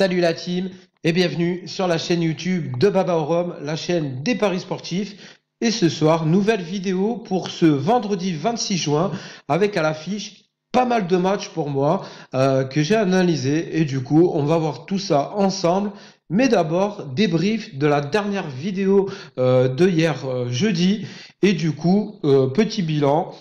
Salut la team et bienvenue sur la chaîne YouTube de Baba au Rhum, la chaîne des paris sportifs. Et ce soir, nouvelle vidéo pour ce vendredi 26 juin avec à l'affiche pas mal de matchs pour moi que j'ai analysé et du coup on va voir tout ça ensemble. Mais d'abord, débrief de la dernière vidéo de hier jeudi et du coup, petit bilan.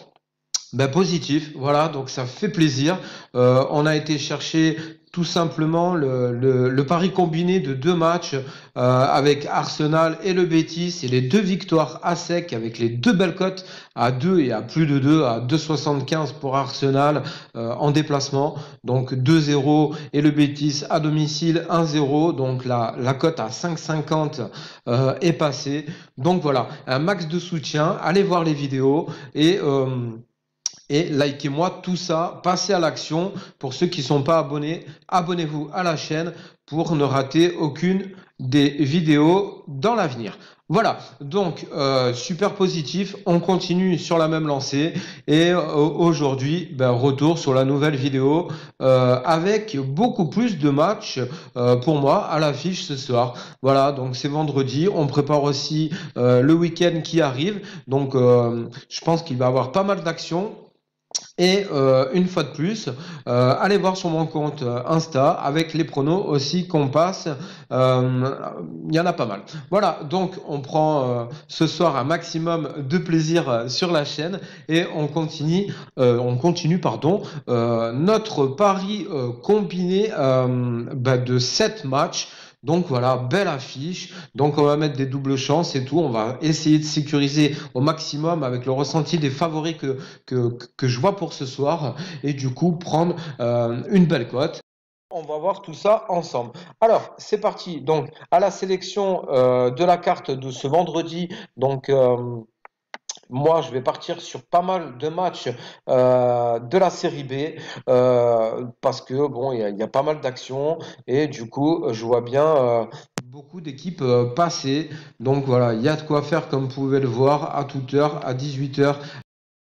Positif, voilà, donc ça fait plaisir. On a été chercher tout simplement le pari combiné de deux matchs avec Arsenal et le Betis et les deux victoires à sec avec les deux belles cotes à 2 et à plus de 2 à 2,75 pour Arsenal en déplacement, donc 2-0 et le Betis à domicile 1-0, donc la cote à 5,50 est passée. Donc voilà, un max de soutien, allez voir les vidéos et likez-moi tout ça, passez à l'action. Pour ceux qui ne sont pas abonnés, abonnez-vous à la chaîne pour ne rater aucune des vidéos dans l'avenir. Voilà, donc super positif, on continue sur la même lancée et aujourd'hui, retour sur la nouvelle vidéo avec beaucoup plus de matchs pour moi à l'affiche ce soir. Voilà, donc c'est vendredi, on prépare aussi le week-end qui arrive, donc je pense qu'il va y avoir pas mal d'actions. Et une fois de plus, allez voir sur mon compte Insta avec les pronos aussi qu'on passe. Il y en a pas mal. Voilà, donc on prend ce soir un maximum de plaisir sur la chaîne et on continue, notre pari combiné de 7 matchs. Donc voilà, belle affiche. Donc on va mettre des doubles chances et tout. On va essayer de sécuriser au maximum avec le ressenti des favoris que je vois pour ce soir. Et du coup, prendre une belle cote. On va voir tout ça ensemble. Alors, c'est parti. Donc, à la sélection de la carte de ce vendredi. Donc, moi, je vais partir sur pas mal de matchs de la série B parce que bon, il y a pas mal d'actions et du coup, je vois bien beaucoup d'équipes passer. Donc voilà, il y a de quoi faire comme vous pouvez le voir à toute heure, à 18h,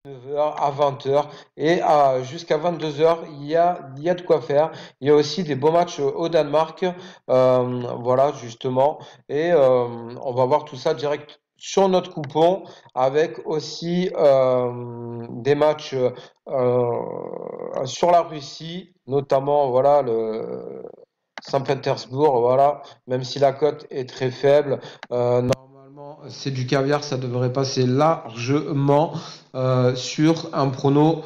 9h, à 20h et jusqu'à 22h, il y a de quoi faire. Il y a aussi des beaux matchs au Danemark, voilà justement, et on va voir tout ça direct sur notre coupon avec aussi des matchs sur la Russie, notamment voilà le Saint-Pétersbourg, voilà, même si la cote est très faible, normalement c'est du caviar, ça devrait passer largement sur un prono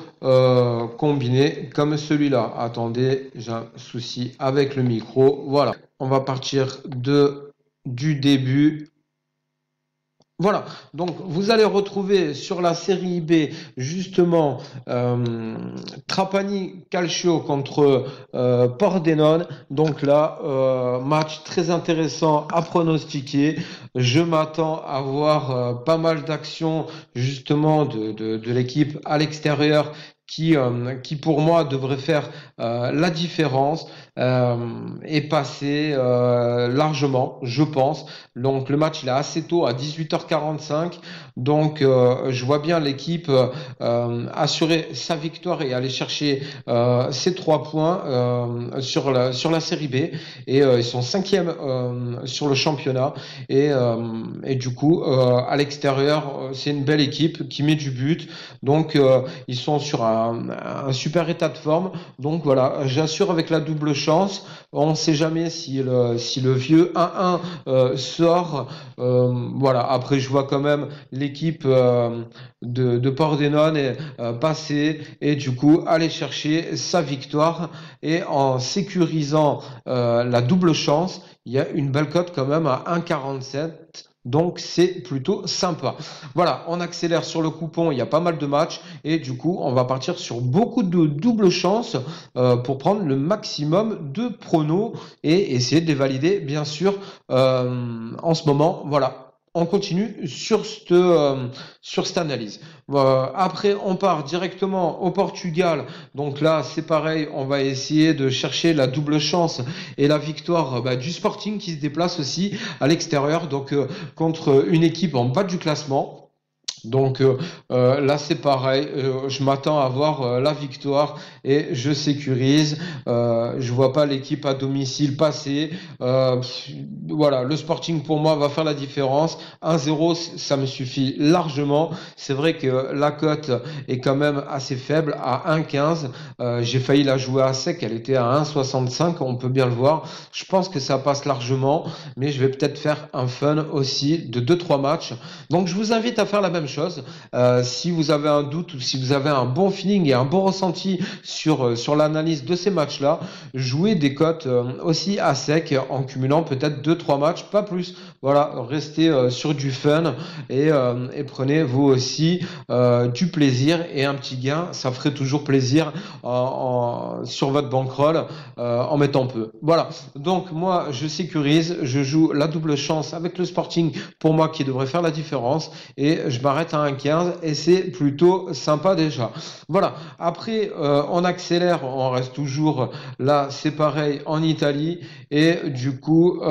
combiné comme celui-là. Attendez, j'ai un souci avec le micro. Voilà, on va partir du début. Voilà, donc vous allez retrouver sur la série B justement Trapani Calcio contre Pordenone. Donc là, match très intéressant à pronostiquer. Je m'attends à voir pas mal d'actions justement de l'équipe à l'extérieur qui pour moi devrait faire la différence et passer largement, je pense. Donc le match il est assez tôt à 18h45. Donc je vois bien l'équipe assurer sa victoire et aller chercher ses 3 points sur la série B. Et ils sont 5e sur le championnat. Et du coup, à l'extérieur, c'est une belle équipe qui met du but. Donc ils sont sur un super état de forme. Donc voilà, j'assure avec la double chance. On ne sait jamais si le vieux 1-1 sort. Voilà. Après, je vois quand même l'équipe de Pordenone passer et du coup aller chercher sa victoire et en sécurisant la double chance, il y a une belle cote quand même à 1,47. Donc c'est plutôt sympa. Voilà, on accélère sur le coupon, il y a pas mal de matchs et du coup on va partir sur beaucoup de double chance pour prendre le maximum de pronos et essayer de les valider bien sûr en ce moment. Voilà. On continue sur cette analyse. Après, on part directement au Portugal. Donc là, c'est pareil, on va essayer de chercher la double chance et la victoire du Sporting qui se déplace aussi à l'extérieur, donc contre une équipe en bas du classement. Donc là c'est pareil, je m'attends à voir la victoire et je sécurise. Je vois pas l'équipe à domicile passer. Voilà, le Sporting pour moi va faire la différence. 1-0, ça me suffit largement. C'est vrai que la cote est quand même assez faible à 1,15. J'ai failli la jouer à sec, elle était à 1,65, on peut bien le voir. Je pense que ça passe largement, mais je vais peut-être faire un fun aussi de 2-3 matchs. Donc je vous invite à faire la même chose. Si vous avez un doute ou si vous avez un bon feeling et un bon ressenti sur l'analyse de ces matchs-là, jouez des cotes aussi à sec en cumulant peut-être 2-3 matchs, pas plus. Voilà, restez sur du fun et prenez vous aussi du plaisir et un petit gain. Ça ferait toujours plaisir sur votre bankroll en mettant peu. Voilà, donc moi je sécurise, je joue la double chance avec le Sporting pour moi qui devrait faire la différence et je m'arrête à 1,15 et c'est plutôt sympa déjà. Voilà, après on accélère, on reste toujours là, c'est pareil en Italie et du coup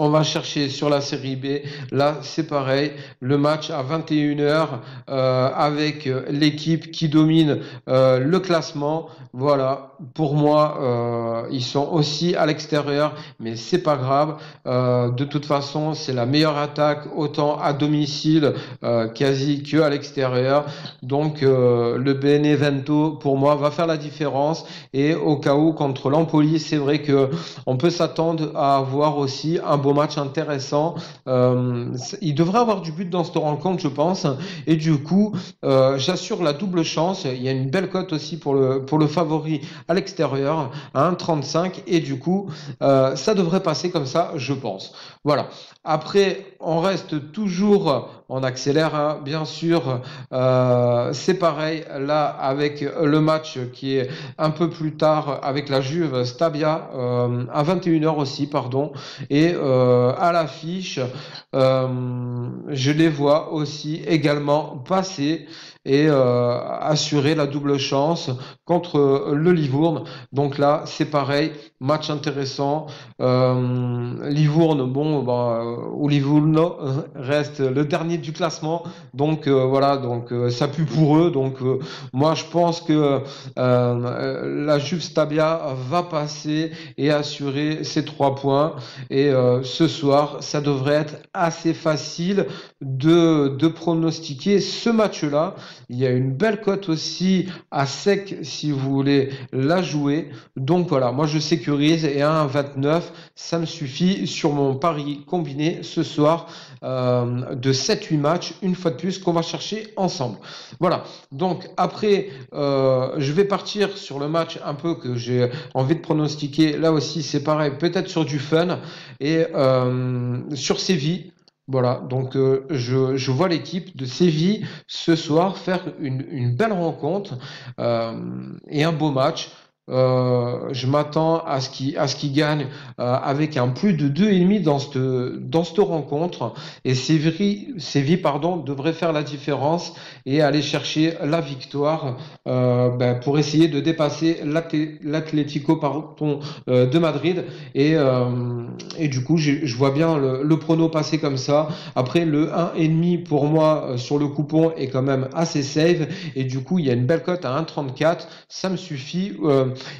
on va chercher sur la série B. Là, c'est pareil. Le match à 21h avec l'équipe qui domine le classement. Voilà. Pour moi, ils sont aussi à l'extérieur, mais c'est pas grave. De toute façon, c'est la meilleure attaque, autant à domicile quasi que à l'extérieur. Donc, le Benevento, pour moi, va faire la différence. Et au cas où, contre l'Empoli, c'est vrai que on peut s'attendre à avoir aussi un beau match intéressant. Il devrait avoir du but dans cette rencontre, je pense. Et du coup, j'assure la double chance. Il y a une belle cote aussi pour le favori à l'extérieur, à 1,35. Et du coup, ça devrait passer comme ça, je pense. Voilà. Après, on reste toujours, on accélère, hein, bien sûr. C'est pareil là avec le match qui est un peu plus tard avec la Juve Stabia à 21h aussi, pardon. Et à l'affiche, je les vois aussi également passer et assurer la double chance contre le Livourne. Donc là, c'est pareil, match intéressant. Livourne, bon, bah, ou Livourne reste le dernier du classement. Donc voilà, donc ça pue pour eux. Donc moi, je pense que la Juve Stabia va passer et assurer ses 3 points. Et ce soir, ça devrait être assez facile de pronostiquer ce match-là. Il y a une belle cote aussi à sec si vous voulez la jouer. Donc voilà, moi je sécurise et à 1,29, ça me suffit sur mon pari combiné ce soir de 7-8 matchs, une fois de plus qu'on va chercher ensemble. Voilà, donc après, je vais partir sur le match un peu que j'ai envie de pronostiquer. Là aussi, c'est pareil, peut-être sur du fun et sur Séville. Voilà, donc je vois l'équipe de Séville ce soir faire une belle rencontre et un beau match. Je m'attends à ce qu'il gagne avec un plus de 2,5 dans cette rencontre. Et Séville, pardon, devrait faire la différence et aller chercher la victoire pour essayer de dépasser l'Atlético pardon, de Madrid. Et du coup, je vois bien le prono passer comme ça. Après, le 1,5 pour moi sur le coupon est quand même assez safe. Et du coup, il y a une belle cote à 1,34. Ça me suffit.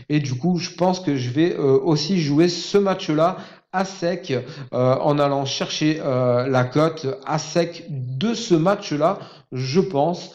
Et du coup, je pense que je vais aussi jouer ce match-là à sec en allant chercher la cote à sec de ce match-là, je pense.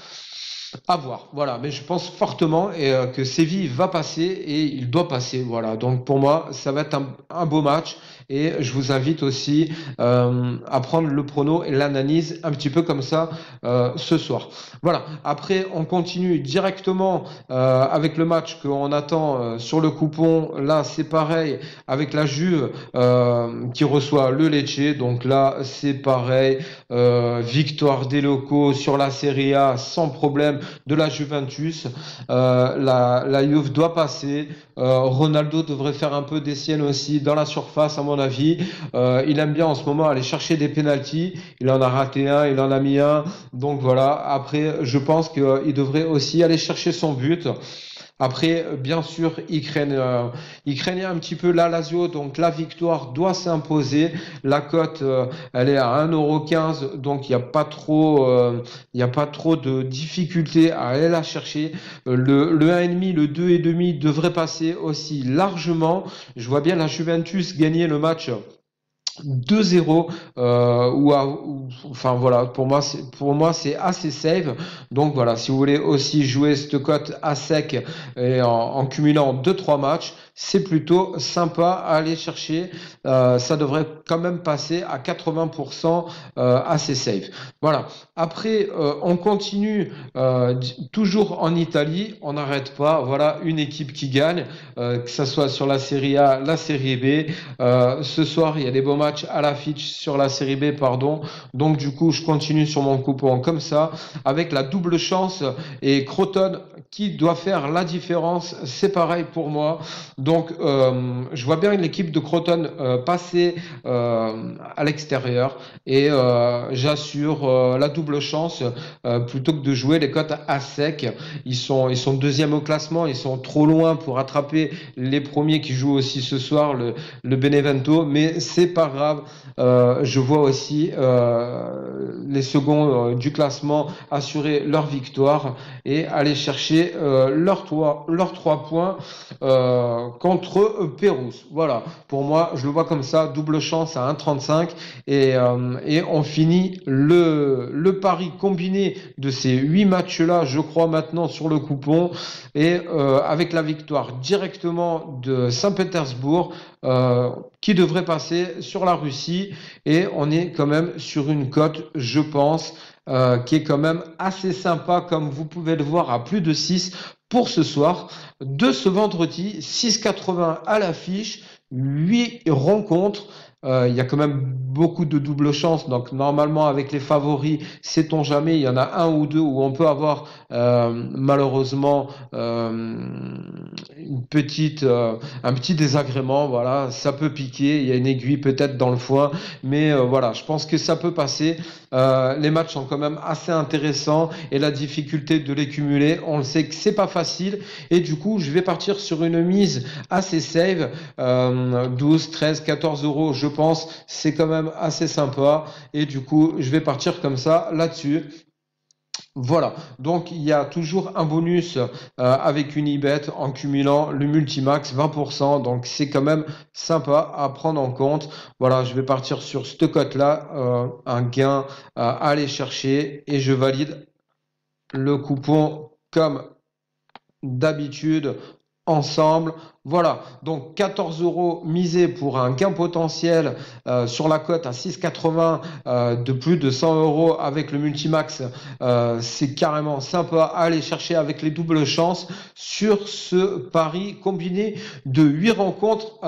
À voir, voilà, mais je pense fortement que Séville va passer et il doit passer, voilà. Donc pour moi, ça va être un beau match et je vous invite aussi à prendre le prono et l'analyse un petit peu comme ça ce soir. Voilà. Après, on continue directement avec le match qu'on attend sur le coupon. Là, c'est pareil avec la Juve qui reçoit le Lecce. Donc là, c'est pareil, victoire des locaux sur la Serie A sans problème de la Juventus. La Juve doit passer. Ronaldo devrait faire un peu des siennes aussi dans la surface, à mon avis. Il aime bien en ce moment aller chercher des pénaltys. Il en a raté un, il en a mis un. Donc voilà. Après, je pense qu'il devrait aussi aller chercher son but. Après, bien sûr, ils craignent un petit peu la Lazio, donc la victoire doit s'imposer. La cote, elle est à 1,15 €, donc il y a pas trop de difficulté à aller la chercher. Le 1,5, le 2,5 devrait passer aussi largement. Je vois bien la Juventus gagner le match 2-0, enfin voilà, pour moi c'est assez safe. Donc voilà, si vous voulez aussi jouer cette cote à sec et en cumulant deux trois matchs, c'est plutôt sympa à aller chercher. Ça devrait quand même passer à 80% assez safe. Voilà. Après, on continue toujours en Italie, on n'arrête pas. Voilà, une équipe qui gagne, que ça soit sur la Serie A, la Serie B. Ce soir, il y a des beaux matchs à l'affiche sur la série B, pardon. Donc du coup, je continue sur mon coupon comme ça, avec la double chance et Croton qui doit faire la différence. C'est pareil pour moi. Donc je vois bien l'équipe de Croton passer à l'extérieur et j'assure la double chance plutôt que de jouer les cotes à sec. Ils sont deuxième au classement, ils sont trop loin pour attraper les premiers qui jouent aussi ce soir, le Benevento, mais c'est pas grave. Je vois aussi les seconds du classement assurer leur victoire et aller chercher leurs trois points contre Pérouse. Voilà, pour moi, je le vois comme ça, double chance à 1,35 et on finit le pari combiné de ces 8 matchs-là, je crois maintenant sur le coupon et avec la victoire directement de Saint-Pétersbourg qui devrait passer sur la Russie et on est quand même sur une cote, je pense, qui est quand même assez sympa comme vous pouvez le voir à plus de 6 pour ce soir. De ce vendredi, 6,80 à l'affiche, 8 rencontres. Il y a quand même beaucoup de double chance, donc normalement avec les favoris, sait-on jamais, il y en a un ou deux où on peut avoir malheureusement un petit désagrément, voilà, ça peut piquer, il y a une aiguille peut-être dans le foin, mais voilà, je pense que ça peut passer. Les matchs sont quand même assez intéressants et la difficulté de les cumuler, on le sait que c'est pas facile et du coup je vais partir sur une mise assez safe, 12, 13, 14 euros je pense, c'est quand même assez sympa et du coup je vais partir comme ça là-dessus. Voilà, donc il y a toujours un bonus avec une ibet en cumulant le multimax 20%, donc c'est quand même sympa à prendre en compte. Voilà, je vais partir sur cette cote-là, un gain à aller chercher et je valide le coupon comme d'habitude ensemble. Voilà, donc 14 euros misés pour un gain potentiel sur la cote à 6,80 de plus de 100 euros avec le multimax. C'est carrément sympa à aller chercher avec les doubles chances sur ce pari combiné de 8 rencontres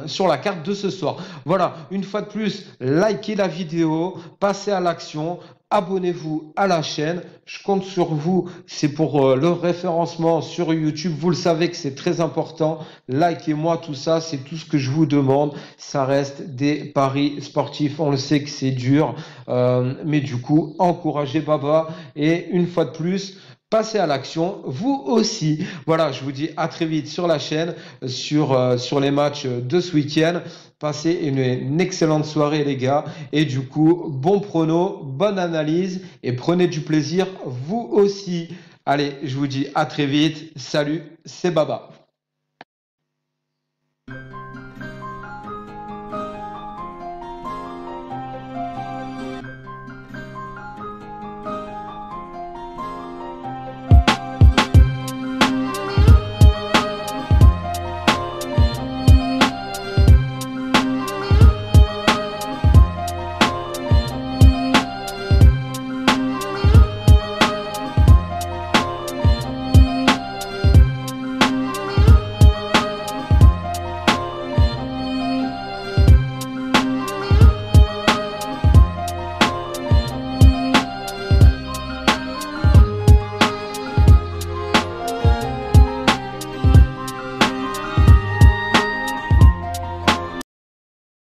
sur la carte de ce soir. Voilà, une fois de plus, likez la vidéo, passez à l'action. Abonnez-vous à la chaîne, je compte sur vous, c'est pour le référencement sur YouTube, vous le savez que c'est très important, likez-moi tout ça, c'est tout ce que je vous demande, ça reste des paris sportifs, on le sait que c'est dur, mais du coup, encouragez Baba et une fois de plus, passez à l'action, vous aussi. Voilà, je vous dis à très vite sur la chaîne, sur les matchs de ce week-end. Passez une excellente soirée les gars et du coup bon prono, bonne analyse et prenez du plaisir vous aussi. Allez, je vous dis à très vite. Salut, c'est Baba.